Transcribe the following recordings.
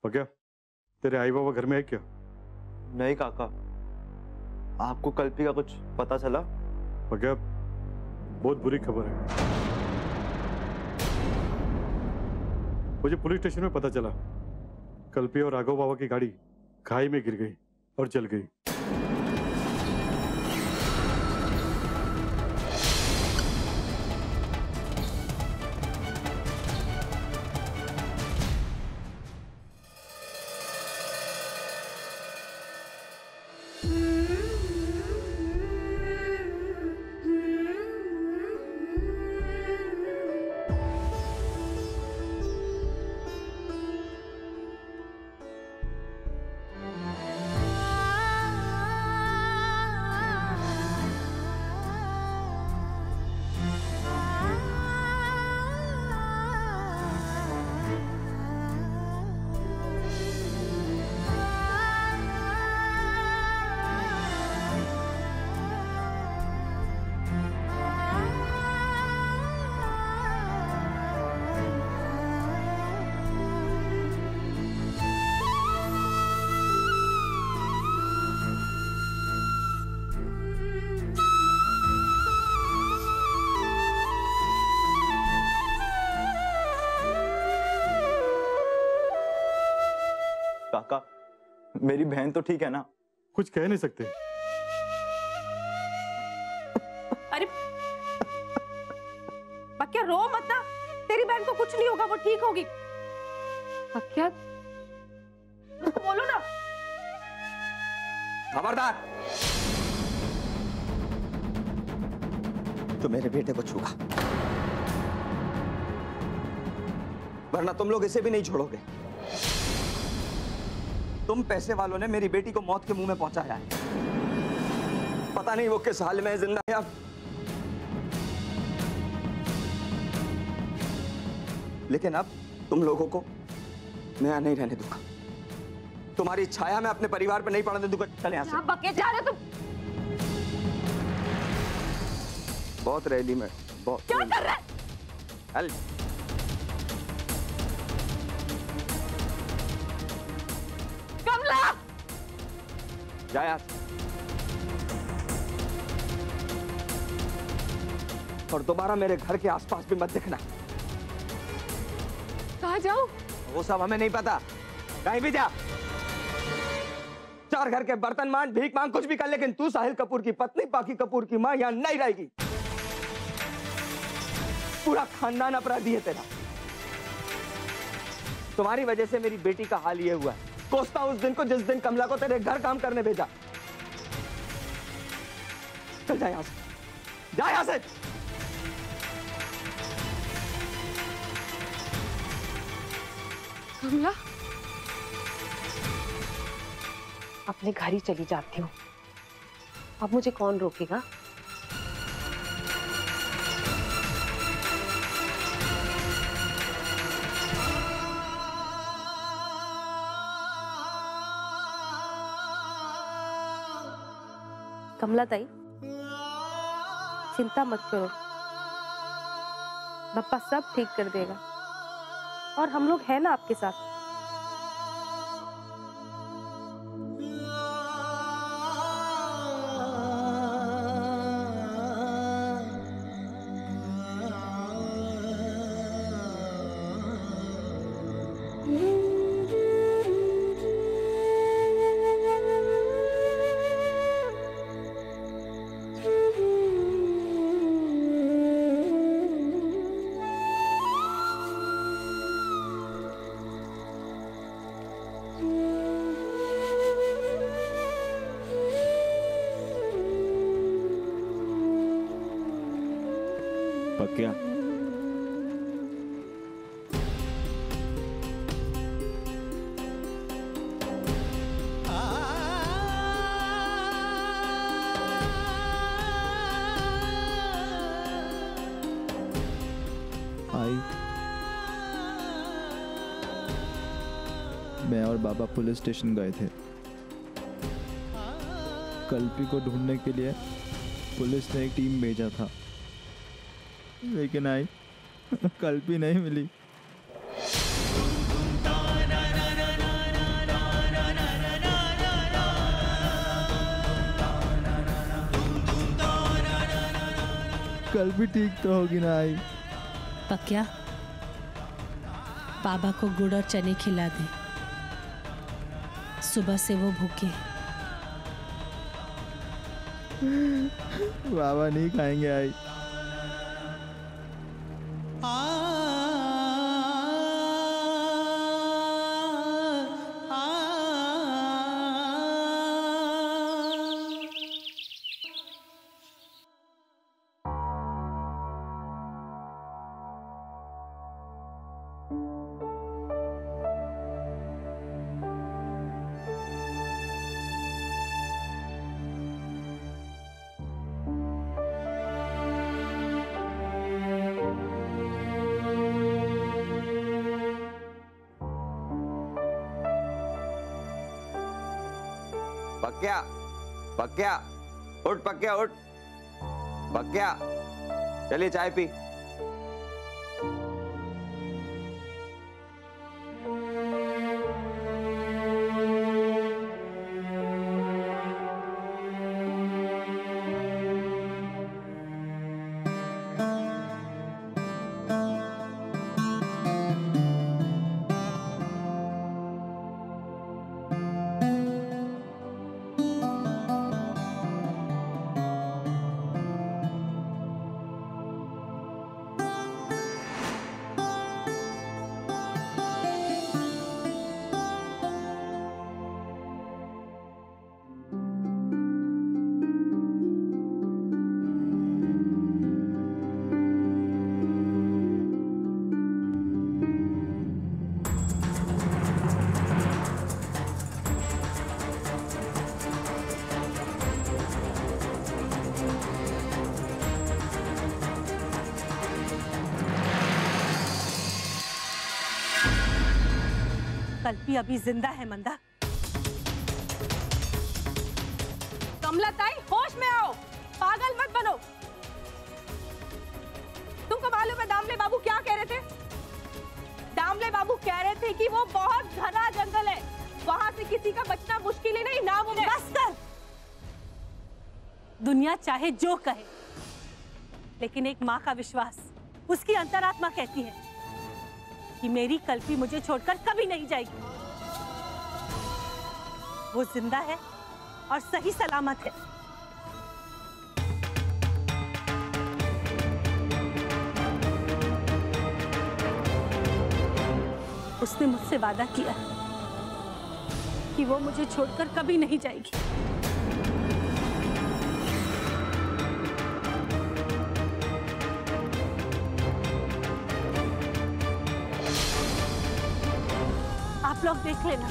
और क्या तेरे आई बाबा घर में है क्या? नहीं काका, आपको कल्पी का कुछ पता चला? और क्या बहुत बुरी खबर है। मुझे पुलिस स्टेशन में पता चला कल्पी और राघव बाबा की गाड़ी खाई में गिर गई और जल गई। काका, मेरी बहन तो ठीक है ना? कुछ कह नहीं सकते। अरे पक्या रो मत ना, तेरी बहन को कुछ नहीं होगा, वो ठीक होगी। पक्या बोलो ना। खबरदार, तो मेरे बेटे को छूगा, वरना तुम लोग इसे भी नहीं छोड़ोगे। तुम पैसे वालों ने मेरी बेटी को मौत के मुंह में पहुंचाया है। पता नहीं वो किस हाल में जिंदा है अब। लेकिन अब तुम लोगों को मैं यहाँ नहीं रहने दूंगा। तुम्हारी छाया मैं अपने परिवार पर नहीं पड़ने दूंगा। चले यहाँ से। बके जा रहे तुम? बहुत रैली में बहुत। क्या कर रहे? चल। कमला! जा यहाँ से। और दोबारा मेरे घर के आसपास भी मत दिखना। कहाँ जाऊं? वो सब हमें नहीं पता, कहीं भी जा। चार घर के बर्तन मांग, भीख मांग, कुछ भी कर, लेकिन तू साहिल कपूर की पत्नी पाकी कपूर की मां यहां नहीं रहेगी। पूरा खानदान अपराधी है तेरा। तुम्हारी वजह से मेरी बेटी का हाल ये हुआ है। कोसता उस दिन को जिस दिन कमला को तेरे घर काम करने भेजा। चल जा यहां से, जा यहां से। कमला, अपने घर ही चली जाती हूँ। अब मुझे कौन रोकेगा? कमला ताई, चिंता मत करो, बप्पा सब ठीक कर देगा और हम लोग हैं ना आपके साथ। पक्या, आई मैं और बाबा पुलिस स्टेशन गए थे। कल्पी को ढूंढने के लिए पुलिस ने एक टीम भेजा था, लेकिन आई कल्पी नहीं मिली। कल भी ठीक तो होगी ना आई? पक्या, बाबा को गुड़ और चने खिला दे, सुबह से वो भूखे हैं। बाबा नहीं खाएंगे आई। पक्या, पक्या, उठ पक्या उठ, पक्या, चलिए चाय पी। कल्पी अभी जिंदा है मंदा। कमला ताई, होश में आओ, पागल मत बनो। तुमको मालूम है दामले बाबू क्या कह रहे थे? दामले बाबू कह रहे थे कि वो बहुत घना जंगल है, वहां से किसी का बचना मुश्किल ही नहीं, नामुमकिन। बस कर। दुनिया चाहे जो कहे, लेकिन एक माँ का विश्वास, उसकी अंतरात्मा कहती है कि मेरी कल्पी मुझे छोड़कर कभी नहीं जाएगी। वो जिंदा है और सही सलामत है। उसने मुझसे वादा किया कि वो मुझे छोड़कर कभी नहीं जाएगी। आप लोग देख लेना,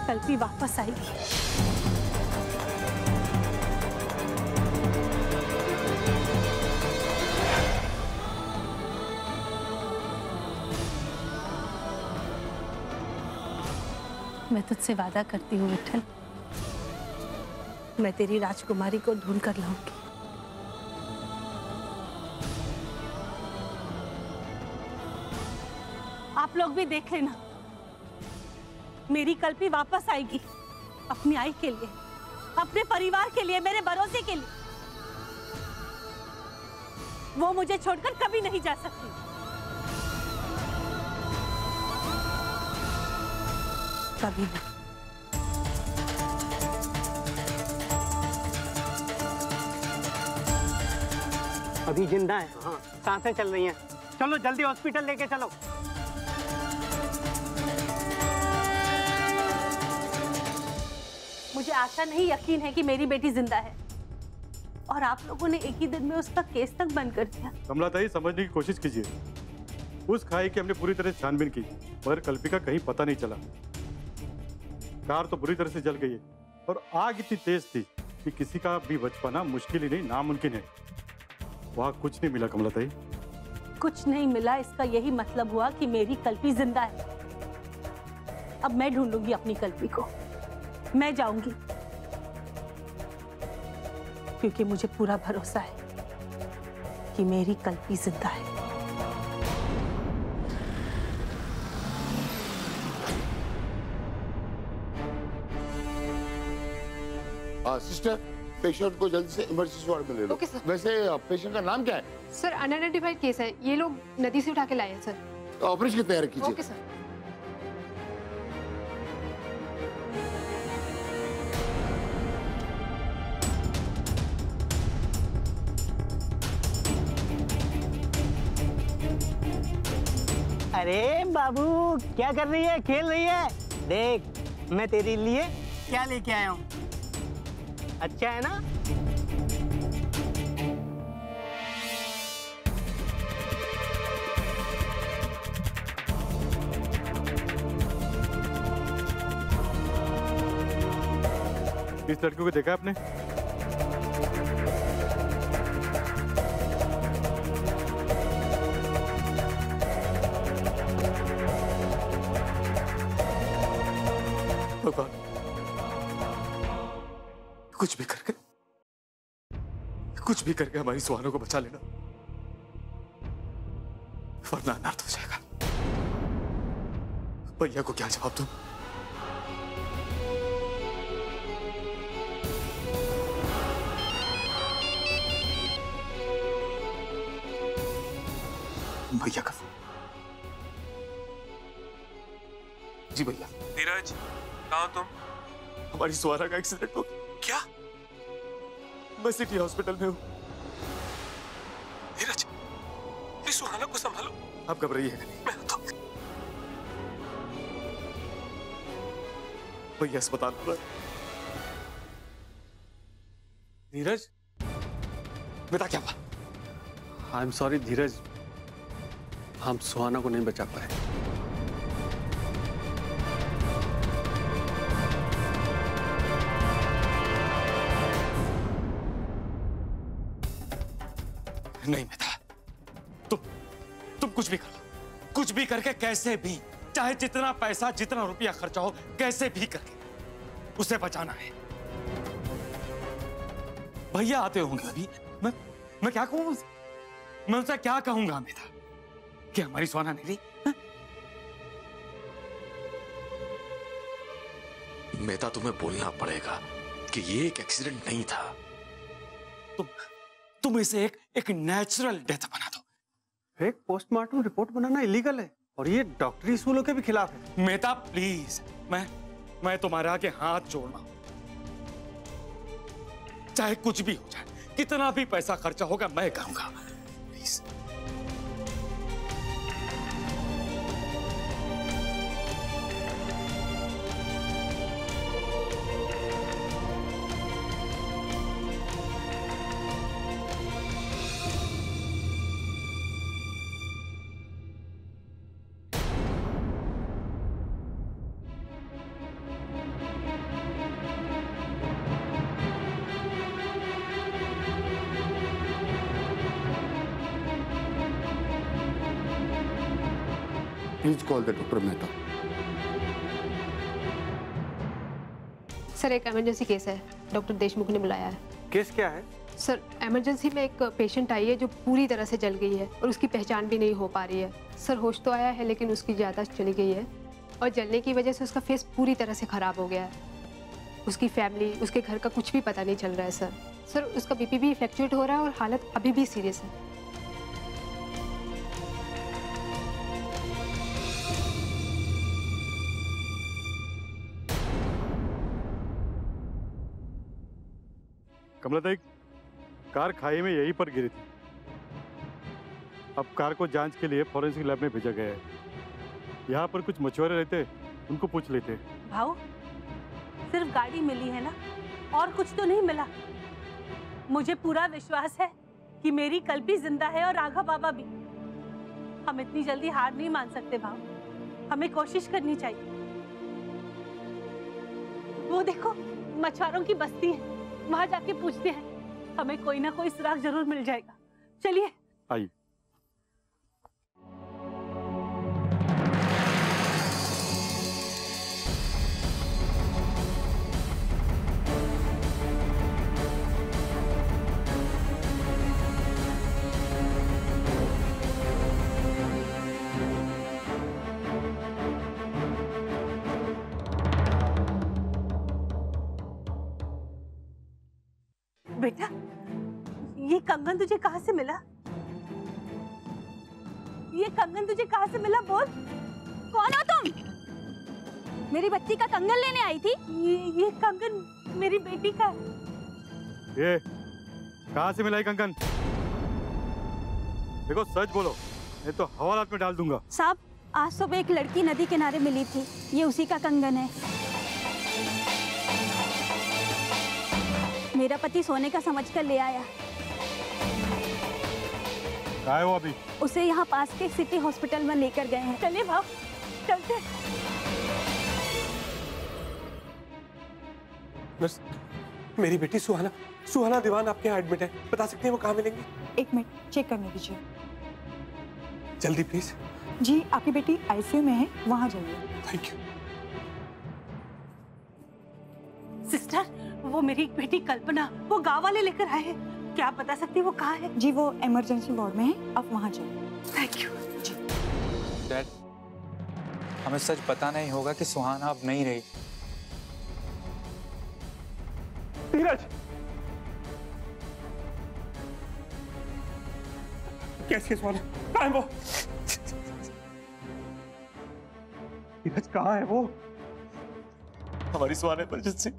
कल्पी वापस आएगी। मैं तुझसे वादा करती हूँ विठल, मैं तेरी राजकुमारी को ढूंढ कर लाऊंगी। आप लोग भी देख लेना, मेरी कल्पी वापस आएगी, अपनी आई के लिए, अपने परिवार के लिए, मेरे भरोसे के लिए। वो मुझे छोड़कर कभी नहीं जा सकती। कभी नहीं। अभी जिंदा है, हाँ, सांसें चल रही हैं। चलो जल्दी हॉस्पिटल लेके चलो। मुझे आशा नहीं, यकीन है कि मेरी बेटी जिंदा है, और आप लोगों ने एक ही दिन में उसका केस तक बंद कर दिया। कमला ताई, समझने की कोशिश कीजिए। उस खाई की हमने पूरी तरह छानबीन की, मगर कल्पी का कहीं पता नहीं चला। कार तो बुरी तरह से जल गई है, और आग इतनी तेज थी कि किसी का भी बच पाना मुश्किल ही नहीं, नामुमकिन है। वहां कुछ नहीं मिला कमला ताई। कुछ नहीं मिला, इसका यही मतलब हुआ कि मेरी कल्पी जिंदा है। अब मैं ढूंढूंगी अपनी कल्पी को, मैं जाऊंगी, क्योंकि मुझे पूरा भरोसा है कि मेरी कल्पी जिंदा है। सिस्टर, पेशेंट को जल्दी से इमरजेंसी वार्ड में ले लो। Okay sir. वैसे पेशेंट का नाम क्या है? सर अनआइडेंटिफाइड केस है, ये लोग नदी से उठा के लाए हैं सर। ऑपरेशन की तैयारी कीजिए। Okay sir. अरे बाबू क्या कर रही है? खेल रही है? देख मैं तेरे लिए क्या लेके आया हूँ। अच्छा है ना? इस लड़की को देखा आपने? भगवान, कुछ भी करके हमारी सुहाना को बचा लेना, वरना अनर्थ हो जाएगा। भैया को क्या जवाब दूं? भैया का फोन। जी भैया। नीरज, कहाँ हो तुम? हमारी सुहाना का एक्सीडेंट हो गया। क्या? मैं सिटी हॉस्पिटल में हूँ। नीरज, मेरी सुहाना को संभालो। आप घबराइए नहीं। मैं तो भैया अस्पताल में। नीरज, बेटा क्या हुआ? आई एम सॉरी धीरज, हम सुहाना को नहीं बचा पाए। नहीं बेटा, तुम कुछ भी कर लो, कुछ भी करके, कैसे भी, चाहे जितना पैसा जितना रुपया खर्चा हो, कैसे भी करके उसे बचाना है। भैया आते होंगे अभी, मैं क्या कहूँ? मैं उनसे क्या कहूंगा बेटा कि हमारी सुहाना नहीं रही? मेहता, तुम्हें बोलना पड़ेगा कि ये एक एक्सीडेंट नहीं था। तुम इसे एक नेचुरल डेथ बना दो। एक पोस्टमार्टम रिपोर्ट बनाना इलीगल है और ये डॉक्टरी उसूलों के भी खिलाफ है। मेहता प्लीज, मैं तुम्हारे आगे हाथ जोड़ना, चाहे कुछ भी हो जाए, कितना भी पैसा खर्चा होगा मैं करूंगा, please. Please call the doctor Mehta. Sir एक इमरजेंसी केस है, डॉक्टर देशमुख ने बुलाया है। केस क्या है? सर इमरजेंसी में एक पेशेंट आई है जो पूरी तरह से जल गई है और उसकी पहचान भी नहीं हो पा रही है। सर होश तो आया है लेकिन उसकी याददाश्त चली गई है और जलने की वजह से उसका फेस पूरी तरह से खराब हो गया है। उसकी फैमिली, उसके घर का कुछ भी पता नहीं चल रहा है सर। सर उसका बीपी भी फ्लक्चुएट हो रहा है और हालत अभी भी सीरियस है। कमला, एक कार खाई में यहीं पर गिरी थी। अब कार को जांच के लिए फॉरेंसिक लैब में भेजा गया है। यहाँ पर कुछ मछुआरे रहते, उनको पूछ लेते। भाऊ, सिर्फ गाड़ी मिली है ना, और कुछ तो नहीं मिला? मुझे पूरा विश्वास है कि मेरी कल्पी जिंदा है और राघव बाबा भी। हम इतनी जल्दी हार नहीं मान सकते भाऊ, हमें कोशिश करनी चाहिए। वो देखो मछुआरों की बस्ती है, वहां जाके पूछते हैं, हमें कोई ना कोई सुराग जरूर मिल जाएगा। चलिए। आइए। बेटा, ये कंगन तुझे कहाँ से मिला? ये कंगन तुझे कहाँ से मिला? बोल। कौन हो तुम? मेरी बच्ची का कंगन लेने आई थी? ये कंगन मेरी बेटी का है। ये कहाँ से मिला ये कंगन? देखो सच बोलो, मैं तो हवालात में डाल दूंगा। साहब, आज सुबह एक लड़की नदी किनारे मिली थी, ये उसी का कंगन है। मेरा पति सोने का समझकर ले आया। कहाँ है वो अभी? उसे यहाँ पास के सिटी हॉस्पिटल में लेकर गए हैं। चलिए भाव, चलते। नर्स, मेरी बेटी सुहाना, सुहाना दीवान आपके यहाँ एडमिट है। बता सकते हैं वो कहाँ मिलेंगी? 1 मिनट चेक करने दीजिए। जल्दी प्लीज। जी, आपकी बेटी आईसीयू में है, वहाँ जाइए। Thank you. सिस्टर, वो मेरी एक बेटी कल्पना, वो गांव वाले लेकर आए हैं। क्या आप बता सकती हैं वो कहाँ है? जी, वो इमरजेंसी वार्ड में है, आप वहाँ जाइए। Thank you. जी। डैड, हमें सच पता नहीं होगा कि सुहाना अब नहीं रही। धीरज, कैसी है सुहाना? कहाँ है वो? धीरज कहाँ है वो? हमारी सुहाना इमरजेंसी।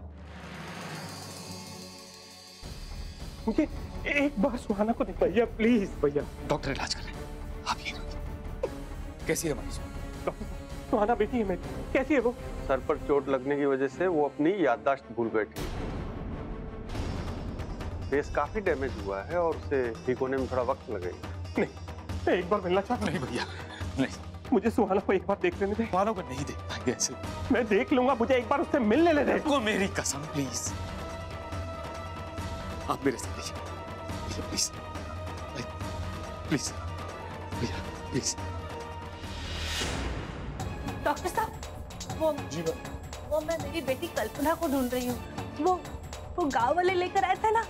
मुझे एक बार सुहाना को देख। भैया प्लीज, भैया। डॉक्टर इलाज कर रहे हैं, आप ये कैसी है हमारी सुहाना? सुहाना बेटी है मेरी, कैसी है वो? सर पर चोट लगने की वजह से वो अपनी याददाश्त भूल बैठी है। फेस काफी डैमेज हुआ है और उसे ठीक होने में थोड़ा वक्त लगेगा। नहीं, मैं एक बार मिलना चाहता हूँ। नहीं भैया, नहीं। मुझे सुहाना को एक बार देख लेने दे। सुहाना को नहीं देख पाएंगे ऐसे। मैं देख लूंगा, मुझे एक बार उससे मिलने ले दे। को मेरी कसम, प्लीज। आप मेरे साथ आइए, प्लीज, प्लीज, भैया, प्लीज। डॉक्टर साहब, वो मैं मेरी बेटी कल्पना को ढूंढ रही हूँ। वो गांव वाले लेकर आए थे ना,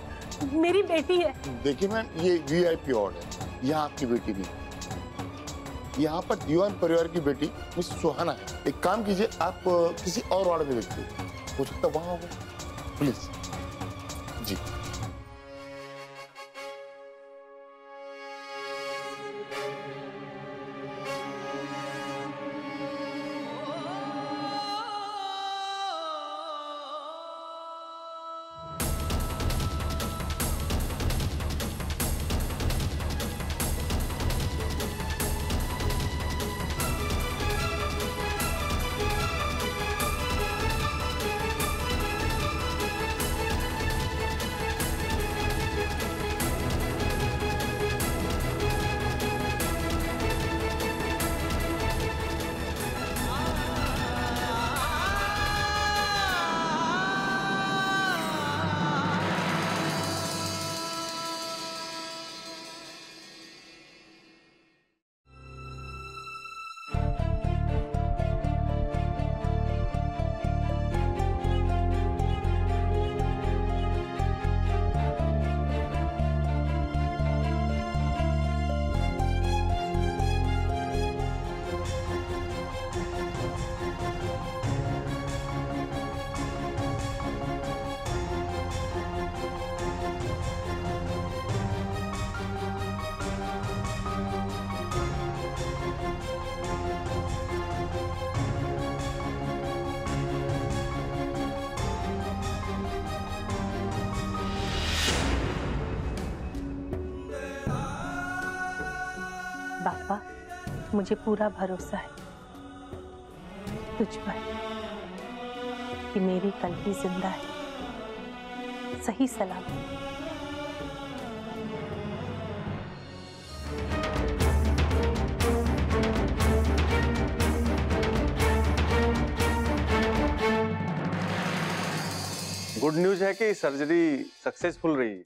मेरी बेटी है। देखिए मैम, ये VIP वार्ड है, यहाँ आपकी बेटी नहीं। यहाँ पर दीवान परिवार की बेटी मिस सुहाना है। एक काम कीजिए, आप किसी और वार्ड में देखिए, हो सकता है वहाँ होगा। प्लीज जी। बाबा, मुझे पूरा भरोसा है तुझ पर कि मेरी कल्पी जिंदा है, सही सलामत। गुड न्यूज है कि सर्जरी सक्सेसफुल रही।